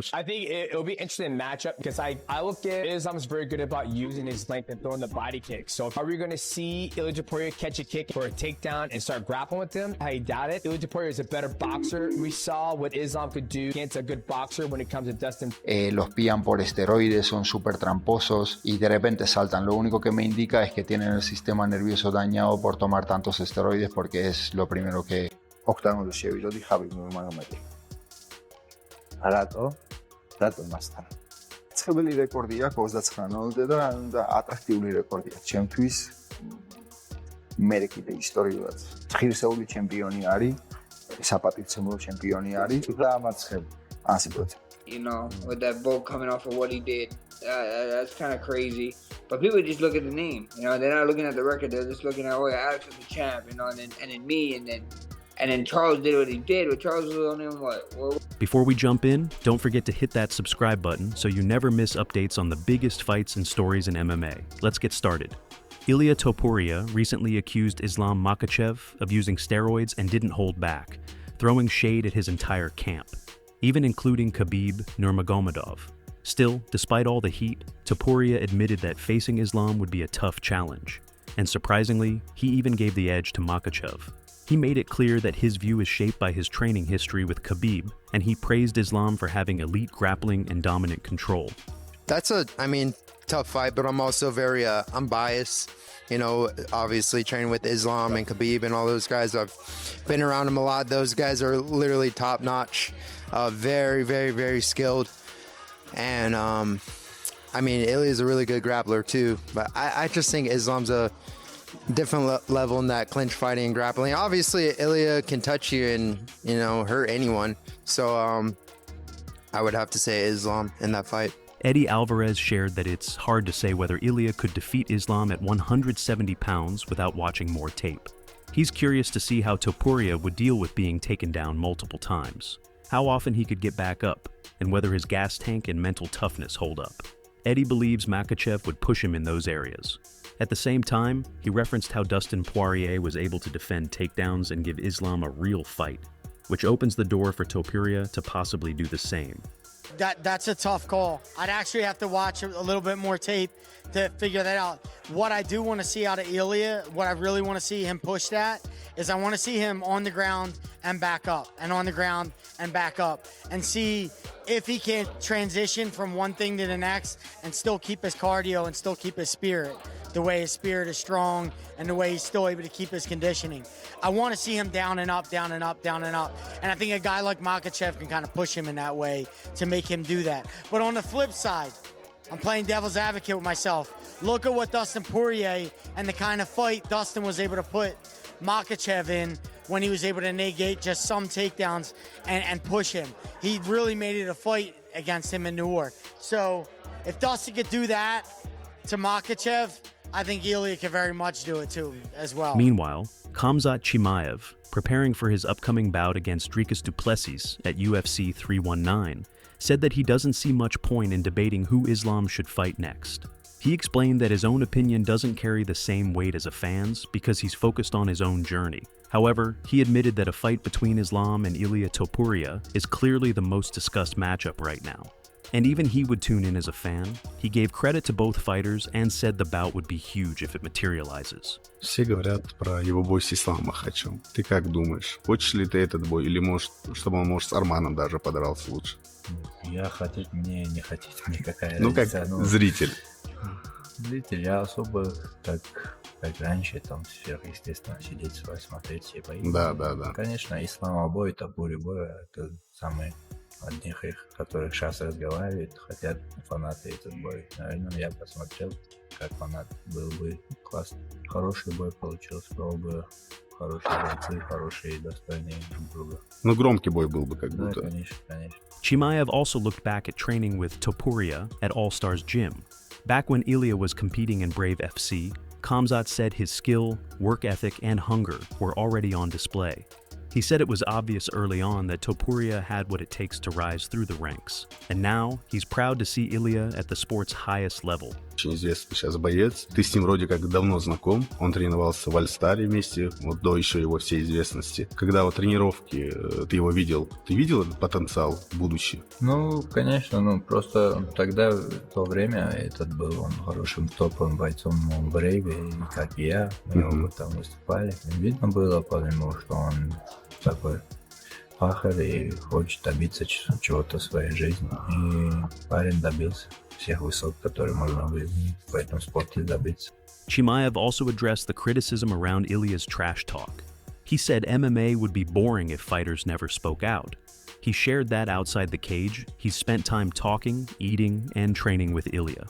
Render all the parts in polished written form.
most. I think it'll be an interesting matchup because I look at Islam's very good about using his length and throwing the body kick. So are we going to see Ilia Topuria catch a kick for a takedown and start grappling with him? I doubt it. Ilia Topuria is a better boxer. We saw what Islam could do against a good boxer when it comes to Dustin. Los pillan por esteroides, son súper tramposos y de repente saltan. Lo único que me indica es que tienen el sistema nervioso dañado por tomar tantos esteroides, porque es lo primero que... ოქტაგონში შევიდოდი Khabib Nurmagomedov. რატო მასთან? ცხელი რეკორდი აქვს 29-ზე და ატრაქტიული რეკორდია. ჩემთვის მე კიდე ისტორიულად ღირსეული ჩემპიონი არის, საპატივცემულო ჩემპიონი არის და ამაცხებ ასეთ. You know, with that vote coming off of what he did, that's kind of crazy. But people just look at the name, you know, they're not looking at the record, they're just looking at, oh, Alex is the champ, you know, and then me, and then Charles did what he did, but Charles was only on what? Before we jump in, don't forget to hit that subscribe button so you never miss updates on the biggest fights and stories in MMA. Let's get started. Ilia Topuria recently accused Islam Makhachev of using steroids and didn't hold back, throwing shade at his entire camp, even including Khabib Nurmagomedov. Still, despite all the heat, Topuria admitted that facing Islam would be a tough challenge. And surprisingly, he even gave the edge to Makhachev. He made it clear that his view is shaped by his training history with Khabib, and he praised Islam for having elite grappling and dominant control. That's tough fight, but I'm also very, I'm biased. You know, obviously training with Islam and Khabib and all those guys. I've been around them a lot. Those guys are literally top notch, very, very, very skilled. And, Ilia's a really good grappler too, but I just think Islam's a different level in that clinch fighting and grappling. Obviously, Ilia can touch you and, you know, hurt anyone. So, I would have to say Islam in that fight. Eddie Alvarez shared that it's hard to say whether Ilia could defeat Islam at 170 pounds without watching more tape. He's curious to see how Topuria would deal with being taken down multiple times, how often he could get back up, and whether his gas tank and mental toughness hold up. Eddie believes Makhachev would push him in those areas. At the same time, he referenced how Dustin Poirier was able to defend takedowns and give Islam a real fight, which opens the door for Topuria to possibly do the same. That's a tough call. I'd actually have to watch a little bit more tape to figure that out. What I do want to see out of Ilia, what I really want to see him push that, is I want to see him on the ground and back up, and on the ground and back up, and see if he can transition from one thing to the next and still keep his cardio and still keep his spirit, the way his spirit is strong and the way he's still able to keep his conditioning. I want to see him down and up, down and up, down and up. And I think a guy like Makhachev can kind of push him in that way to make him do that. But on the flip side, I'm playing devil's advocate with myself. Look at what Dustin Poirier and the kind of fight Dustin was able to put Makhachev in when he was able to negate just some takedowns and push him. He really made it a fight against him in New York. So if Dustin could do that to Makhachev, I think Ilia could very much do it too, as well. Meanwhile, Khamzat Chimaev, preparing for his upcoming bout against Dricus du Plessis at UFC 319, said that he doesn't see much point in debating who Islam should fight next. He explained that his own opinion doesn't carry the same weight as a fan's because he's focused on his own journey. However, he admitted that a fight between Islam and Ilia Topuria is clearly the most discussed matchup right now. And even he would tune in as a fan. He gave credit to both fighters and said the bout would be huge if it materializes. Все говорят про его бой с Исламом Макхачевым. Ты как думаешь, хочешь ли ты этот бой, или может, чтобы он, может, с Арманом даже подрался лучше? Я хотеть мне, не хотеть мне, какая ну, разница. Как зритель. Зритель, я особо, как раньше, там, сверхъестественно сидеть, смотреть все бои. Да. Конечно, Ислама бой, Topuria бой, это самые одних их, которых сейчас разговаривают, хотят фанаты этот бой. Наверное, я посмотрел, как фанат, был бы классно. Хороший бой получился, было хорошие бойцы, хорошие, достойные друг друга. Ну, громкий бой был бы, как будто. Да, конечно. Chimaev also looked back at training with Topuria at All Stars Gym. Back when Ilia was competing in Brave FC, Khamzat said his skill, work ethic, and hunger were already on display. He said it was obvious early on that Topuria had what it takes to rise through the ranks, and now he's proud to see Ilia at the sport's highest level, Очень известный сейчас боец. Ты с ним вроде как давно знаком. Он тренировался в Альстаре вместе, вот до еще его всей известности. Когда вот тренировки ты его видел, ты видел этот потенциал в будущем? Ну, конечно, просто тогда, в то время, этот был он хорошим топовым бойцом в Брейве, и как и я, мы оба там выступали. Видно было по нему, что он такой пахарь и хочет добиться чего-то в своей жизни. И парень добился всех высот, которые можно в этом спорте добиться. Chimaev also addressed the criticism around Ilia's trash talk. He said MMA would be boring if fighters never spoke out. He shared that outside the cage, he's spent time talking, eating, and training with Ilia.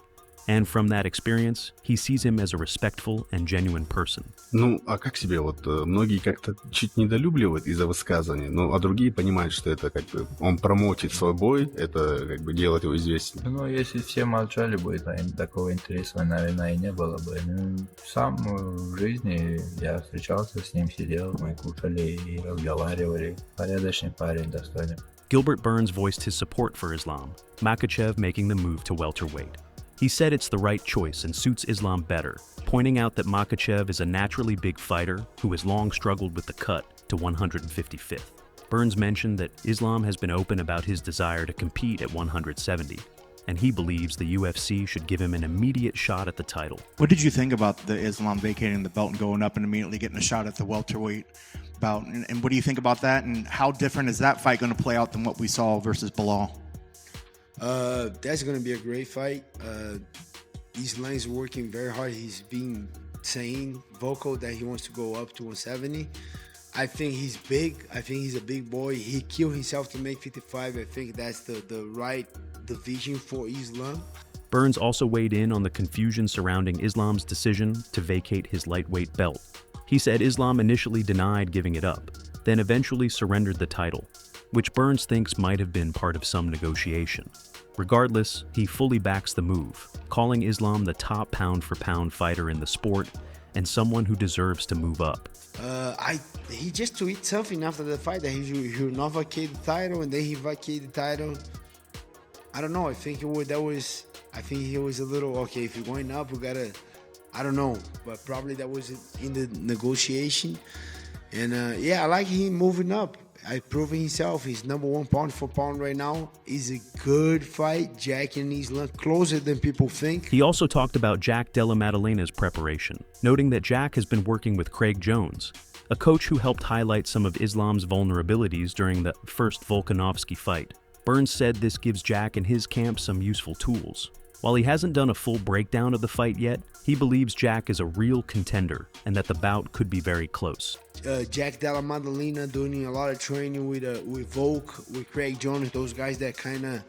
And from that experience, he sees him as a respectful and genuine person. Ну, а как себе вот многие как-то чуть недолюбливают из-за высказывания, ну, а другие понимают, что это как бы он промотит свой бой, это как бы делает его известнее. Ну, если все молчали бы, то такого интереса, наверное, и не было бы. Ну, сам в жизни я встречался с ним, сидел, мы кушали и разговаривали. Порядочный парень, достойный. Gilbert Burns voiced his support for Islam, Makhachev making the move to welterweight. He said it's the right choice and suits Islam better, pointing out that Makhachev is a naturally big fighter who has long struggled with the cut to 155th. Burns mentioned that Islam has been open about his desire to compete at 170, and he believes the UFC should give him an immediate shot at the title. What did you think about the Islam vacating the belt and going up and immediately getting a shot at the welterweight bout? And what do you think about that? And how different is that fight going to play out than what we saw versus Bilal? That's going to be a great fight. Islam is working very hard. He's been saying vocal that he wants to go up to 170. I think he's big. I think he's a big boy. He killed himself to make 55. I think that's the right division for Islam. Burns also weighed in on the confusion surrounding Islam's decision to vacate his lightweight belt. He said Islam initially denied giving it up, then eventually surrendered the title, which Burns thinks might have been part of some negotiation. Regardless, he fully backs the move, calling Islam the top pound-for-pound fighter in the sport and someone who deserves to move up. He just tweeted something after the fight that he will not vacate the title, and then he vacated the title. I don't know. I think he was a little okay. If you're going up, we gotta. I don't know, but probably that was in the negotiation. And I like him moving up. Proving himself. He's number one pound for pound right now. It's a good fight. Jack and Islam closer than people think. He also talked about Jack Della Maddalena's preparation, noting that Jack has been working with Craig Jones, a coach who helped highlight some of Islam's vulnerabilities during the first Volkanovski fight. Burns said this gives Jack and his camp some useful tools. While he hasn't done a full breakdown of the fight yet, he believes Jack is a real contender and that the bout could be very close. Jack Della Maddalena doing a lot of training with Volk, with Craig Jones, those guys that kind of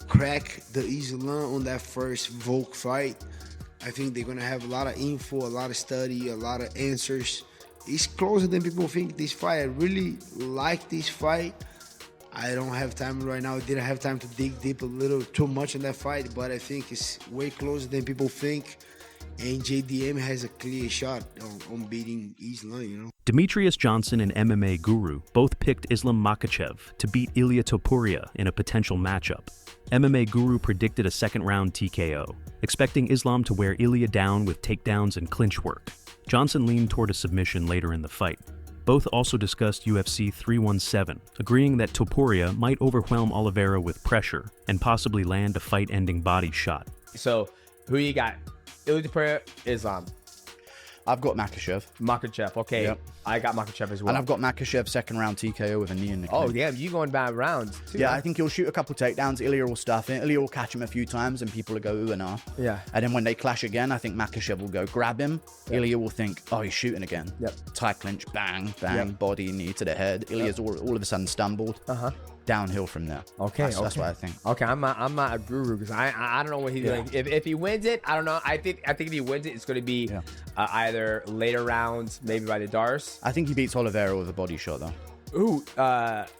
crack the Islam on that first Volk fight. I think they're going to have a lot of info, a lot of study, a lot of answers. It's closer than people think, this fight. I really like this fight. I don't have time right now. I didn't have time to dig deep a little too much in that fight, but I think it's way closer than people think. And JDM has a clear shot on beating Islam, you know. Demetrious Johnson and MMA Guru both picked Islam Makhachev to beat Ilia Topuria in a potential matchup. MMA Guru predicted a second-round TKO, expecting Islam to wear Ilia down with takedowns and clinch work. Johnson leaned toward a submission later in the fight. Both also discussed UFC 317, agreeing that Topuria might overwhelm Oliveira with pressure and possibly land a fight-ending body shot. So, who you got? Ilia Topuria, Islam. I've got Makhachev. Makhachev, okay. Yep. I got Makhachev as well. And I've got Makhachev second round TKO with a knee in the Oh, damn, you going bad rounds, too. Yeah, I think he'll shoot a couple takedowns. Ilia will stuff it. Ilia will catch him a few times and people will go ooh and ah. Yeah. And then when they clash again, I think Makhachev will go grab him. Yep. Ilia will think, oh, he's shooting again. Yep. Tie clinch, bang, bang, body, knee to the head. Ilia's all of a sudden stumbled. Uh-huh. Downhill from there. Okay, that's what I think. Okay, I'm not a guru because I don't know what he's doing. If he wins it, I don't know. I think if he wins it, it's going to be either later rounds, maybe by the Dars. I think he beats Oliveira with a body shot though. Ooh,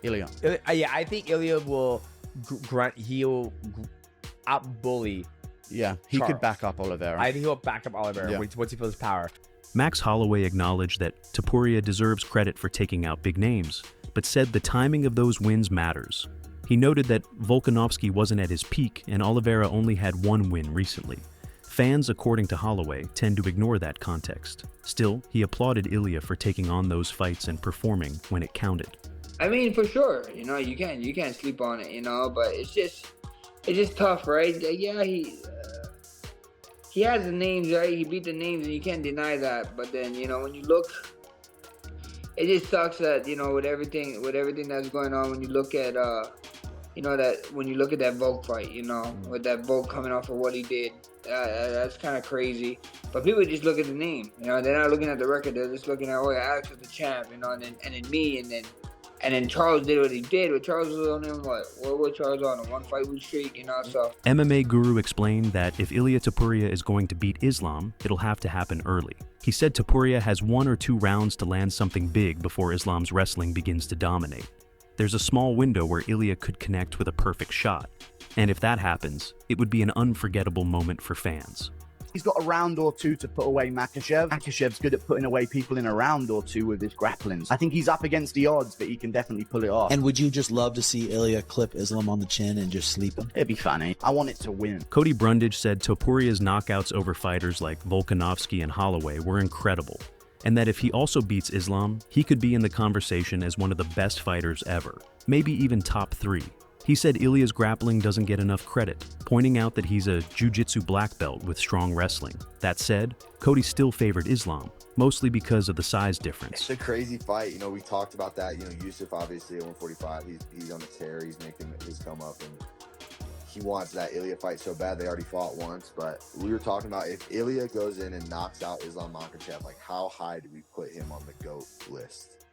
Ilia. Yeah, I think Ilia will he'll out-bully. Yeah, he could back up Oliveira. I think he'll back up Oliveira once he feels power. Max Holloway acknowledged that Topuria deserves credit for taking out big names, but said the timing of those wins matters. He noted that Volkanovski wasn't at his peak and Oliveira only had one win recently. Fans, according to Holloway, tend to ignore that context. Still, he applauded Ilia for taking on those fights and performing when it counted. I mean, for sure, you know, you can't sleep on it, you know, but it's just tough, right? Yeah, he has the names, right? He beat the names, and you can't deny that. But then, you know, when you look, it just sucks that, you know, with everything that's going on, when you look at, you know, when you look at that Volk fight, you know, with that Volk coming off of what he did, that's kind of crazy. But people just look at the name, you know, they're not looking at the record. They're just looking at, oh yeah, Alex was the champ, you know, and then me, and then Charles did what he did. But Charles was on him, what was Charles on? A 1-fight win streak, you know, so. MMA Guru explained that if Ilia Topuria is going to beat Islam, it'll have to happen early. He said Topuria has 1 or 2 rounds to land something big before Islam's wrestling begins to dominate. There's a small window where Ilia could connect with a perfect shot. And if that happens, it would be an unforgettable moment for fans. He's got a round or 2 to put away Makhachev. Makhachev's good at putting away people in a round or 2 with his grapplings. I think he's up against the odds, but he can definitely pull it off. And would you just love to see Ilia clip Islam on the chin and just sleep him? It'd be funny. I want it to win. Cody Brundage said Topuria's knockouts over fighters like Volkanovski and Holloway were incredible, and that if he also beats Islam, he could be in the conversation as one of the best fighters ever, maybe even top 3. He said Ilia's grappling doesn't get enough credit, pointing out that he's a jiu-jitsu black belt with strong wrestling. That said, Cody still favored Islam, mostly because of the size difference. It's a crazy fight. You know, we talked about that. You know, Yusuf obviously at 145, he's on the tear. He's making his come up, and he wants that Ilia fight so bad. They already fought once, but we were talking about if Ilia goes in and knocks out Islam Makhachev, like how high do we put him on the GOAT list?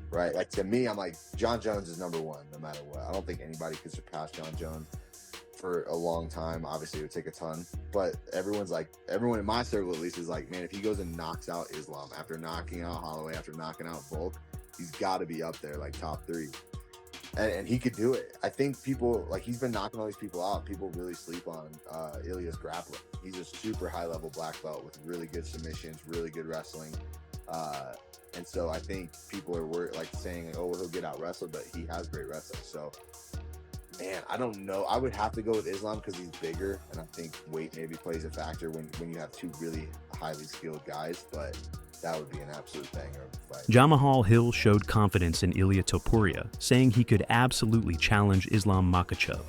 Right? Like, to me, I'm like, John Jones is number 1, no matter what. I don't think anybody could surpass John Jones for a long time. Obviously, it would take a ton. But everyone in my circle, at least, is like, man, if he goes and knocks out Islam after knocking out Holloway, after knocking out Volk, he's got to be up there, like, top 3. And he could do it. I think people, like, he's been knocking all these people out. People really sleep on Ilia's grappling. He's a super high-level black belt with really good submissions, really good wrestling. And so I think people are worried, like saying, oh, well, he'll get out wrestled, but he has great wrestling. So, man, I don't know. I would have to go with Islam because he's bigger, and I think weight maybe plays a factor when you have 2 really highly skilled guys, but that would be an absolute banger of a fight. Jamahal Hill showed confidence in Ilia Topuria, saying he could absolutely challenge Islam Makhachev.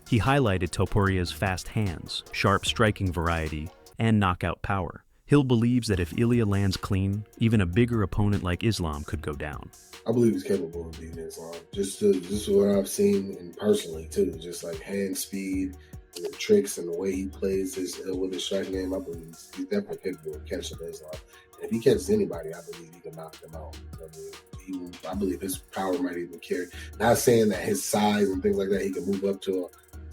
He highlighted Topuria's fast hands, sharp striking variety, and knockout power. Hill believes that if Ilia lands clean, even a bigger opponent like Islam could go down. I believe he's capable of beating Islam. Just what I've seen, and personally too, just like hand speed, and the tricks and the way he plays with his striking game. I believe he's definitely capable of catching Islam. And if he catches anybody, I believe he can knock them out. I believe his power might even carry. Not saying that his size and things like that, he can move up to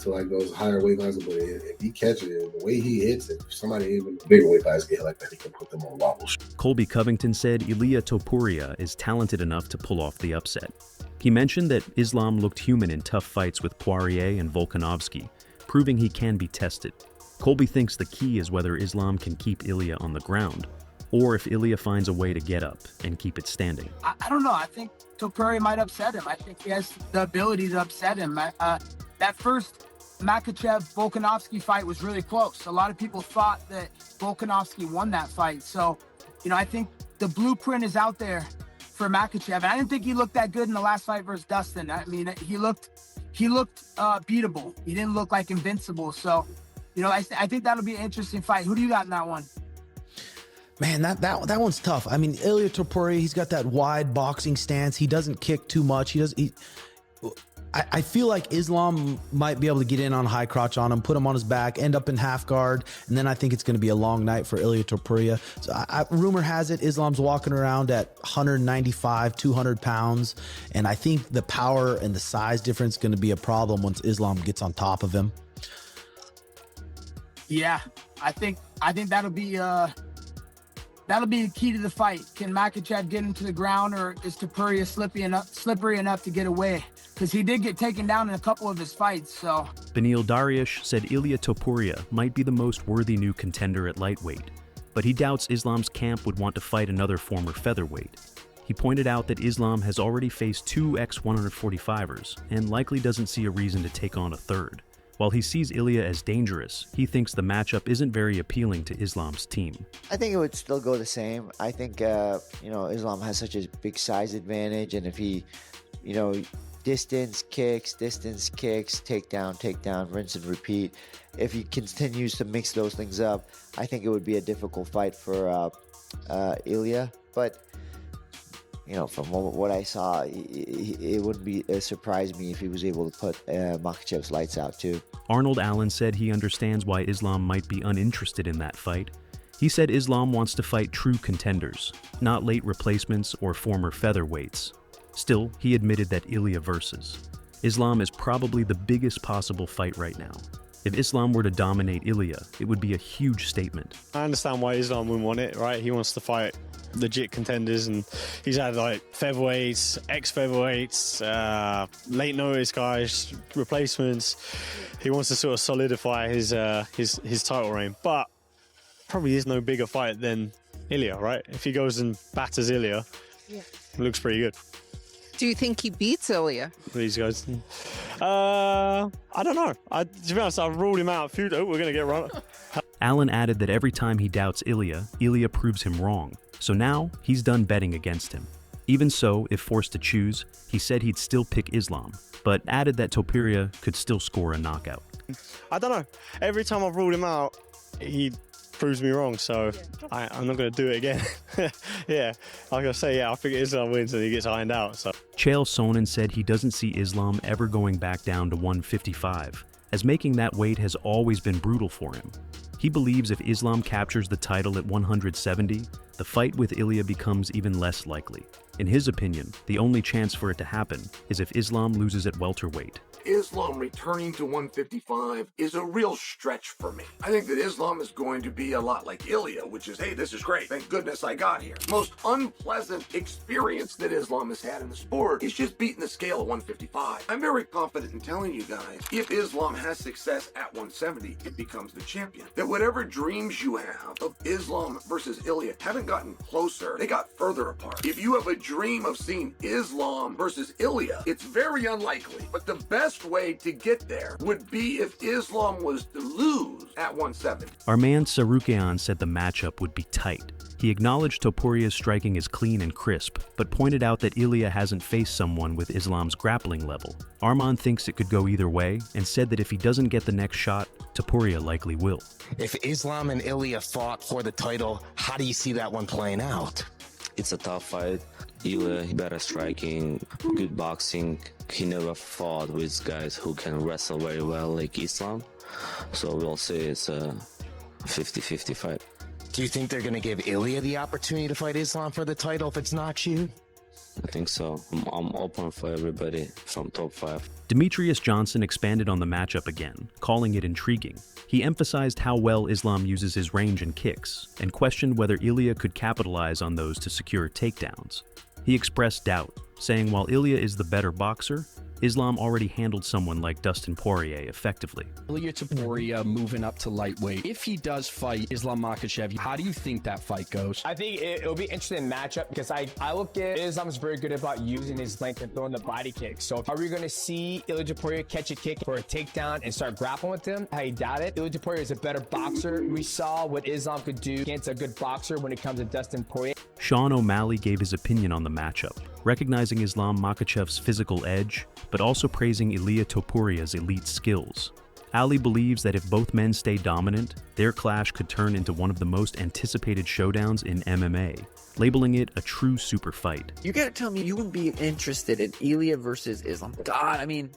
like those higher weight classes, but if he catches it, the way he hits it, if somebody even bigger weight class get like that, he can put them on wobbles. Colby Covington said Ilia Topuria is talented enough to pull off the upset. He mentioned that Islam looked human in tough fights with Poirier and Volkanovski, proving he can be tested. Colby thinks the key is whether Islam can keep Ilia on the ground, or if Ilia finds a way to get up and keep it standing. I don't know. I think Topuria might upset him. I think he has the ability to upset him. That first Makhachev-Volkanovski fight was really close. A lot of people thought that Volkanovski won that fight. So, you know, I think the blueprint is out there for Makhachev. And I didn't think he looked that good in the last fight versus Dustin. I mean, he looked beatable. He didn't look like invincible. So, you know, I think that'll be an interesting fight. Who do you got in that one? Man, that one's tough. I mean, Ilia Topuria, he's got that wide boxing stance. He doesn't kick too much. I feel like Islam might be able to get in on high crotch on him, put him on his back, end up in half guard, and then I think it's going to be a long night for Ilia Topuria. So rumor has it Islam's walking around at 195, 200 pounds, and I think the power and the size difference is going to be a problem once Islam gets on top of him. Yeah, I think that'll be the key to the fight. Can Makhachev get him to the ground, or is Topuria slippery enough to get away? Because he did get taken down in a couple of his fights, so. Benil Dariush said Ilia Topuria might be the most worthy new contender at lightweight, but he doubts Islam's camp would want to fight another former featherweight. He pointed out that Islam has already faced 2 ex-145ers and likely doesn't see a reason to take on a third, While he sees Ilia as dangerous, he thinks the matchup isn't very appealing to Islam's team. I think it would still go the same. I think, Islam has such a big size advantage, and if he, distance kicks, takedown, rinse and repeat, if he continues to mix those things up, I think it would be a difficult fight for Ilia. But from what I saw, it wouldn't surprise me if he was able to put Makhachev's lights out too. Arnold Allen said he understands why Islam might be uninterested in that fight. He said Islam wants to fight true contenders, not late replacements or former featherweights. Still, he admitted that Ilia versus Islam is probably the biggest possible fight right now. If Islam were to dominate Ilia, it would be a huge statement. I understand why Islam wouldn't want it, right? He wants to fight legit contenders, and he's had featherweights, ex-featherweights, late notice guys, replacements. He wants to sort of solidify his title reign, but probably is no bigger fight than Ilia, right? If he goes and batters Ilia, it looks pretty good. Do you think he beats Ilia? These guys, I don't know. To be honest, I've ruled him out a few. Oh, we're gonna get run. Allen added that every time he doubts Ilia, Ilia proves him wrong. So now, he's done betting against him. Even so, if forced to choose, he said he'd still pick Islam, but added that Topuria could still score a knockout. I don't know. Every time I've ruled him out, he proves me wrong, so I'm not going to do it again. Yeah, like I say, I think Islam wins and he gets ironed out. So Chael Sonnen said he doesn't see Islam ever going back down to 155, as making that weight has always been brutal for him. He believes if Islam captures the title at 170, the fight with Ilia becomes even less likely. In his opinion, the only chance for it to happen is if Islam loses at welterweight. Islam returning to 155 is a real stretch for me. I think that Islam is going to be a lot like Ilia, which is, hey, this is great. Thank goodness I got here. Most unpleasant experience that Islam has had in the sport is just beating the scale at 155. I'm very confident in telling you guys, if Islam has success at 170, it becomes the champion. That whatever dreams you have of Islam versus Ilia haven't gotten closer, they got further apart. If you have a dream of seeing Islam versus Ilia, it's very unlikely, but the best way to get there would be if Islam was to lose at 170. Arman Tsarukyan said the matchup would be tight. He acknowledged Topuria's striking is clean and crisp, but pointed out that Ilia hasn't faced someone with Islam's grappling level. Arman thinks it could go either way, and said that if he doesn't get the next shot, Topuria likely will. If Islam and Ilia fought for the title, how do you see that one playing out? It's a tough fight. Ilia, better striking, good boxing. He never fought with guys who can wrestle very well like Islam. So we'll see, it's a 50-50 fight. Do you think they're going to give Ilia the opportunity to fight Islam for the title if it's not you? I think so. I'm open for everybody from top 5. Demetrious Johnson expanded on the matchup again, calling it intriguing. He emphasized how well Islam uses his range and kicks, and questioned whether Ilia could capitalize on those to secure takedowns. He expressed doubt, saying while Ilia is the better boxer, Islam already handled someone like Dustin Poirier effectively. Ilia Topuria moving up to lightweight. If he does fight Islam Makhachev, how do you think that fight goes? I think it'll be an interesting matchup because I look at Islam's very good about using his length and throwing the body kick. So are we going to see Ilia Topuria catch a kick for a takedown and start grappling with him? I doubt it. Ilia Topuria is a better boxer. We saw what Islam could do against a good boxer when it comes to Dustin Poirier. Sean O'Malley gave his opinion on the matchup, recognizing Islam Makhachev's physical edge, but also praising Ilia Topuria's elite skills. Ali believes that if both men stay dominant, their clash could turn into one of the most anticipated showdowns in MMA, labeling it a true super fight. You gotta tell me you wouldn't be interested in Ilia versus Islam. God, I mean,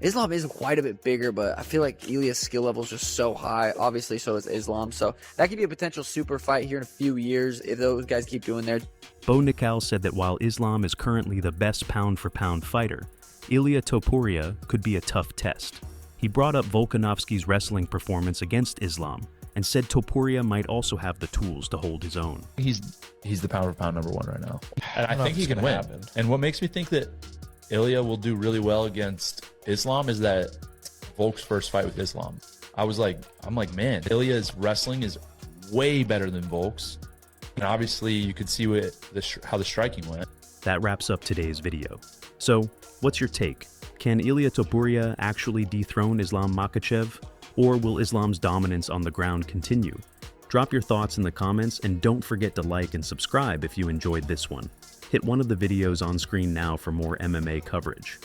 Islam is quite a bit bigger, but I feel like Ilia's skill level is just so high. Obviously, so is Islam. So that could be a potential super fight here in a few years if those guys keep doing their. Bo Nickal said that while Islam is currently the best pound-for-pound fighter, Ilia Topuria could be a tough test. He brought up Volkanovski's wrestling performance against Islam and said Topuria might also have the tools to hold his own. He's the pound-for-pound #1 right now. And I think he can win. And what makes me think that Ilia will do really well against Islam is that Volk's first fight with Islam. I'm like, man, Ilia's wrestling is way better than Volk's. And obviously you could see how the striking went. That wraps up today's video. So, what's your take? Can Ilia Topuria actually dethrone Islam Makhachev, or will Islam's dominance on the ground continue? Drop your thoughts in the comments, and don't forget to like and subscribe if you enjoyed this one. Hit one of the videos on screen now for more MMA coverage.